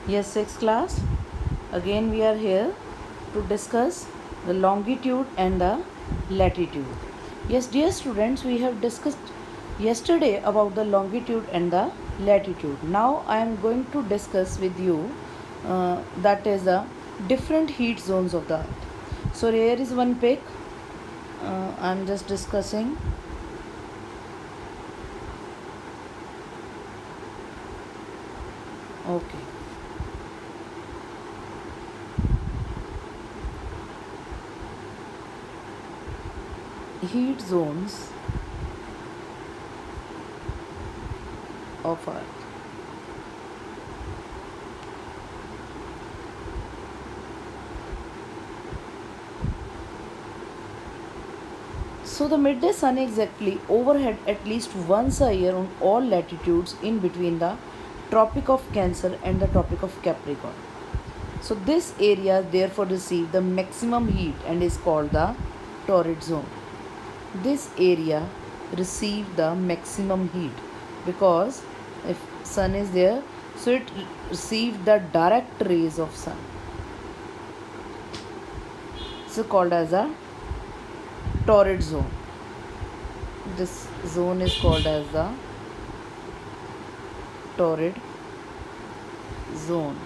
Yes, sixth class. Again, we are here to discuss the longitude and the latitude. Yes, dear students, we have discussed yesterday about the longitude and the latitude. Now, I am going to discuss with you that is the different heat zones of the earth. So, here is one pic. I am just discussing. Okay. Heat zones of earth. So the midday sun exactly overhead at least once a year on all latitudes in between the Tropic of Cancer and the Tropic of Capricorn. So this area therefore receive the maximum heat and is called the torrid zone. This area receive the maximum heat because if sun is there, so it receive the direct rays of sun. So called as a torrid zone. This zone is called as the torrid zone.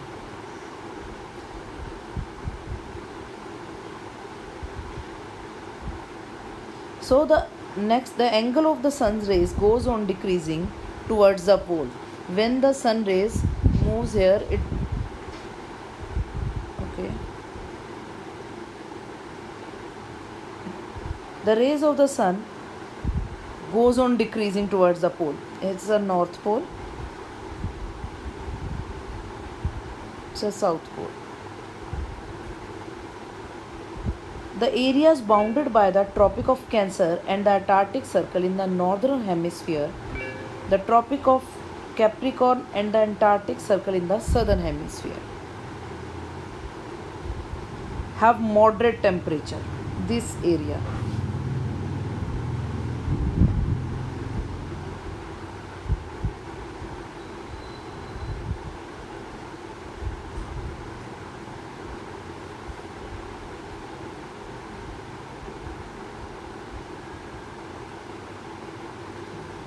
So the angle of the sun's rays goes on decreasing towards the pole. When the sun rays moves here, it okay. The rays of the sun goes on decreasing towards the pole. It's the north pole. It's the south pole. The areas bounded by the Tropic of Cancer and the Antarctic Circle in the northern hemisphere, the Tropic of Capricorn and the Antarctic Circle in the southern hemisphere, have moderate temperature. This area.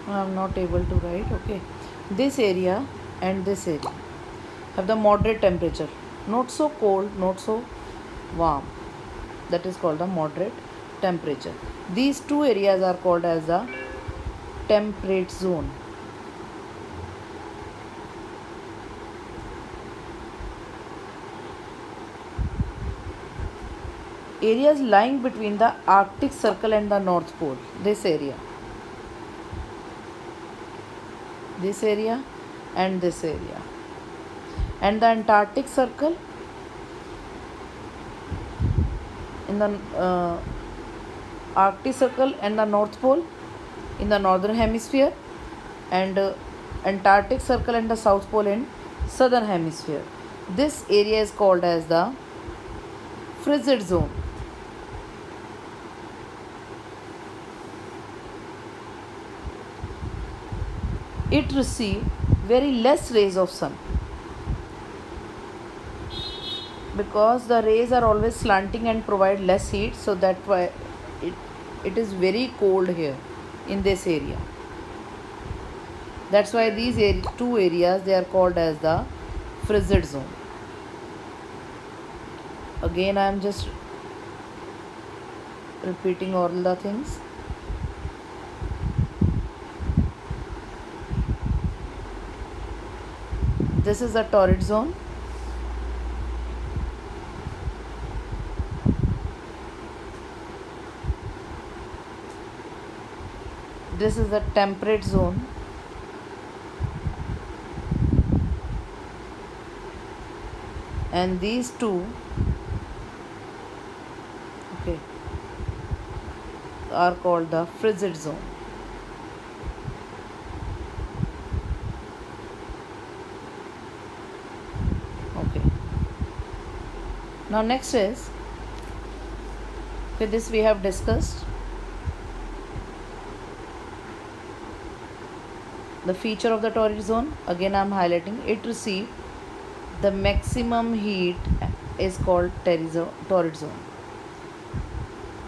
I am not able to write. Okay, this area and this area have the moderate temperature, not so cold, not so warm. That is called the moderate temperature. These two areas are called as the temperate zone. Areas lying between the Arctic Circle and the North Pole. This area and this area, and the Antarctic Circle in the Arctic Circle and the North Pole in the northern hemisphere, and Antarctic Circle and the South Pole in southern hemisphere. This area is called as the frigid zone. It receives very less rays of sun because the rays are always slanting and provide less heat, so that's why it is very cold here in this area. That's why these two areas, they are called as the frigid zone. Again, I am just repeating all the things. This is the torrid zone. This is the temperate zone. And these two, okay, are called the frigid zone. Okay. Now next is, okay, this we have discussed. The feature of the torrid zone, again I am highlighting, it receives The maximum heat is called torrid zone.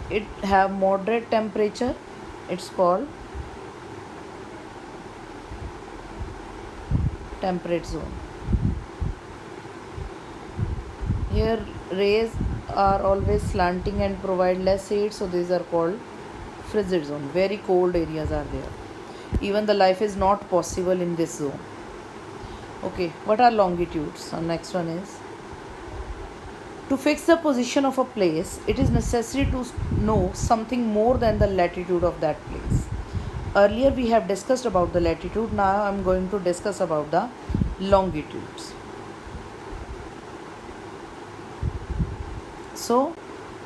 It have moderate temperature, it's called temperate zone. Here rays are always slanting and provide less heat, so these are called frigid zone. Very cold areas are there. Even the life is not possible in this zone. Okay, what are longitudes? So next one is, to fix the position of a place, it is necessary to know something more than the latitude of that place. Earlier we have discussed about the latitude, now I am going to discuss about the longitudes. So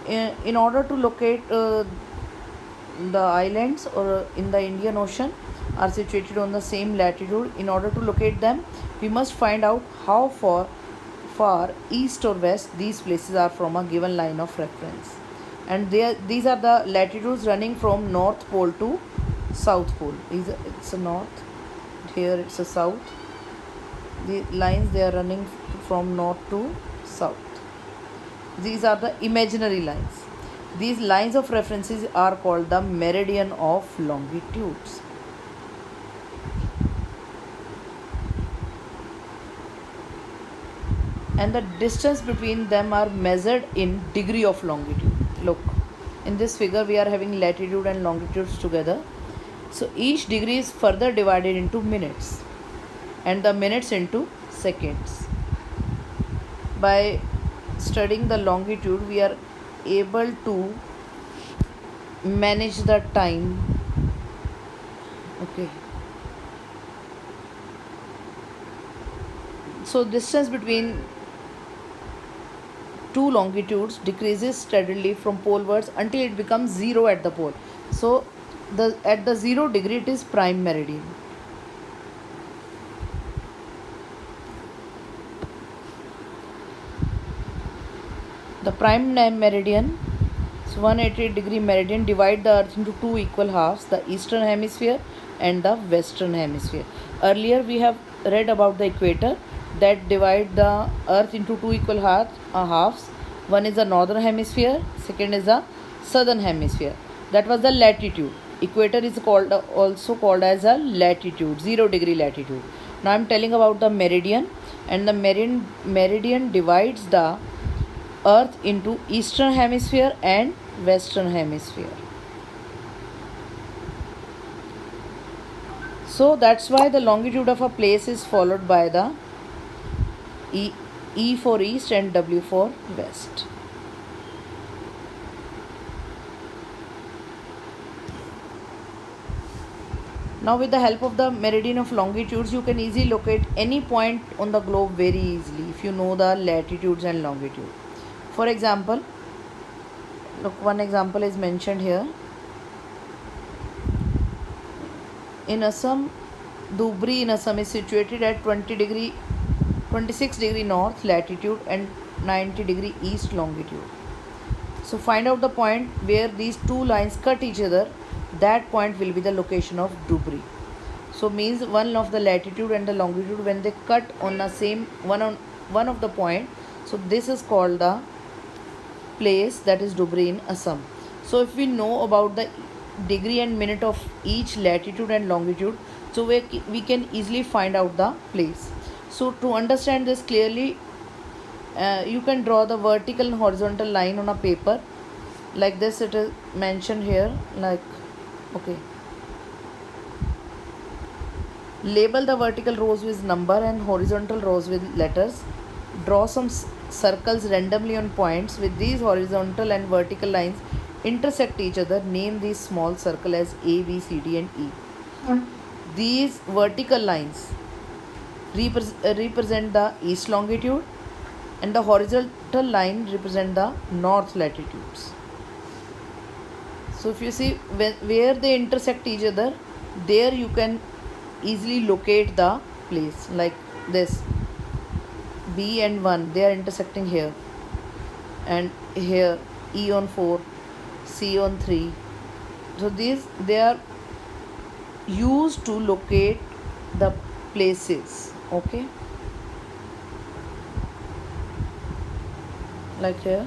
in order to locate the islands or in the Indian Ocean are situated on the same latitude, in order to locate them we must find out how far east or west these places are from a given line of reference. And these are the latitudes running from North Pole to South Pole. It's a north, here it's a south. The lines, they are running from north to south. These are the imaginary lines. These lines of references are called the meridian of longitudes. And the distance between them are measured in degree of longitude. Look, in this figure we are having latitude and longitudes together. So each degree is further divided into minutes and the minutes into seconds. By studying the longitude we are able to manage the time. Okay, so distance between two longitudes decreases steadily from polewards until it becomes 0 at the pole. So at the 0 degree it is prime meridian. The prime meridian, so 180 degree meridian, divide the earth into two equal halves, the eastern hemisphere and the western hemisphere. Earlier we have read about the equator that divide the earth into two equal halves. One is the northern hemisphere, second is the southern hemisphere. That was the latitude. Equator is also called as a latitude, 0 degree latitude. Now I am telling about the meridian, and the meridian divides the earth into eastern hemisphere and western hemisphere. So that's why the longitude of a place is followed by the E for east and W for west. Now with the help of the meridian of longitudes you can easily locate any point on the globe very easily if you know the latitudes and longitude. For example, look, one example is mentioned here. In Assam, Dhubri in Assam is situated at 26 degree north latitude and 90 degree east longitude. So find out the point where these two lines cut each other. That point will be the location of Dhubri. So means one of the latitude and the longitude, when they cut on the same one of the point, so this is called the place, that is Dhubri in Assam. So if we know about the degree and minute of each latitude and longitude, so we can easily find out the place. So to understand this clearly, you can draw the vertical and horizontal line on a paper like this. It is mentioned here, like, okay, label the vertical rows with number and horizontal rows with letters. Draw some circles randomly on points with these horizontal and vertical lines intersect each other. Name these small circle as A, B, C, D and E. These vertical lines represent the east longitude and the horizontal line represent the north latitudes. So if you see where they intersect each other, there you can easily locate the place. Like this, B and 1, they are intersecting here, and here E on 4, C on 3. So they are used to locate the places. Okay, like here,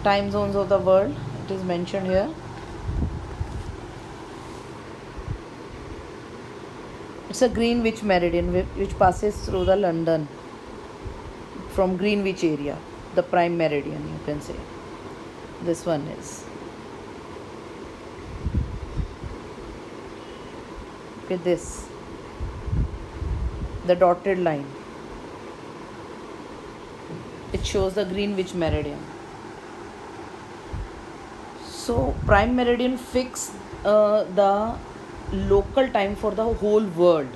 time zones of the world, it is mentioned here. It's a Greenwich meridian which passes through the London from Greenwich area, the prime meridian, you can say. This one is. Okay, this, the dotted line, it shows the Greenwich meridian. So prime meridian fix the local time for the whole world,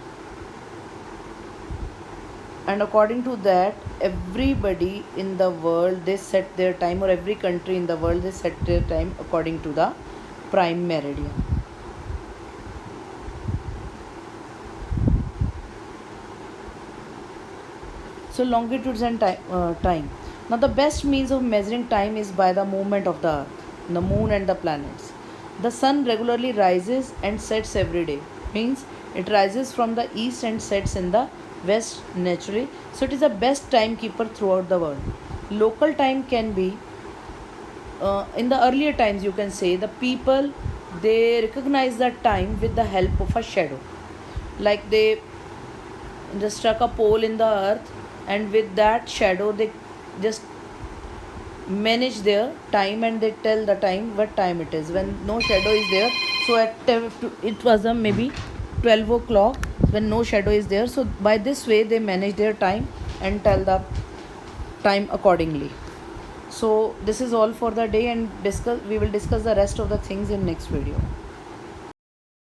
and according to that, everybody in the world, they set their time, or every country in the world, they set their time according to the prime meridian. So longitudes and time. Now the best means of measuring time is by the movement of the earth, the moon and the planets. The sun regularly rises and sets every day. Means it rises from the east and sets in the west naturally. So it is the best timekeeper throughout the world. Local time can be in the earlier times, you can say, the people, they recognize the time with the help of a shadow. Like they just struck a pole in the earth, and with that shadow they just manage their time, and they tell the time, what time it is when no shadow is there. So it was maybe 12 o'clock when no shadow is there. So by this way they manage their time and tell the time accordingly. So this is all for the day, and we will discuss the rest of the things in next video.